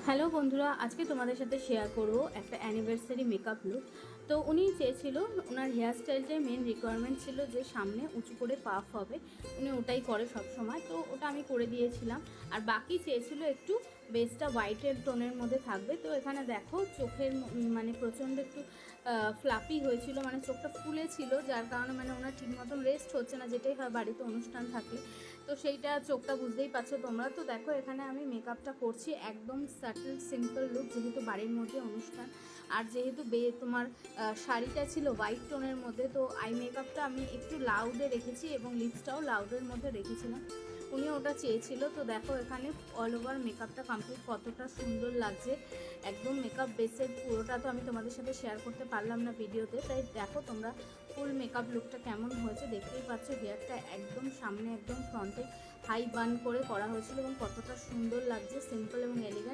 Hello বন্ধুরা, আজকে তোমাদের সাথে শেয়ার করব একটা অ্যানিভার্সারি মেকআপ লুক। তো উনি চেয়েছিল, ওনার হেয়ার স্টাইলটাই মেন রিকোয়ারমেন্ট ছিল যে সামনে উঁচু করে পাফ হবে, উনি ওটাই করে সব সময়। তো ওটা আমি করে দিয়েছিলাম। আর বাকি চেয়েছিল একটু বেসটা হোয়াইটের টোনের মধ্যে থাকবে। তো এখানে দেখো চোখের মানে প্রচণ্ড একটু ফ্লাপি হয়েছিল, মানে চোখটা ফুলে ছিল, যার কারণে মানে ওনার ঠিক মতন রেস্ট হচ্ছে না, যেটাই হয় বাড়িতে অনুষ্ঠান থাকে। তো সেইটা চোখটা বুঝতেই পারছো তোমরা। তো দেখো এখানে আমি মেকআপটা করছি একদম সাটল সিম্পল লুক, যেহেতু বাড়ির মধ্যে অনুষ্ঠান। আর যেহেতু তোমার শাড়িটা ছিল হোয়াইট টোনের মধ্যে, তো আই মেকআপটা আমি একটু লাউডে রেখেছি এবং লিপসটাও লাউডের মধ্যে রেখেছিলাম। উনি ওটা চেয়েছিল। তো দেখো এখানে অল ওভার মেকআপটা কমপ্লিট কতটা সুন্দর লাগছে। একদম মেকআপ বেসের পুরোটা তো আমি তোমাদের সাথে শেয়ার করতে পারলাম না ভিডিওতে, তাই দেখো তোমরা ফুল মেকআপ লুকটা কেমন হয়েছে দেখতেই পাচ্ছ। হেয়ারটা একদম সামনে একদম ফ্রন্টে হাই বান করে করা হয়েছিল এবং কতটা সুন্দর লাগছে, সিম্পল এবং এলিগেন্ট।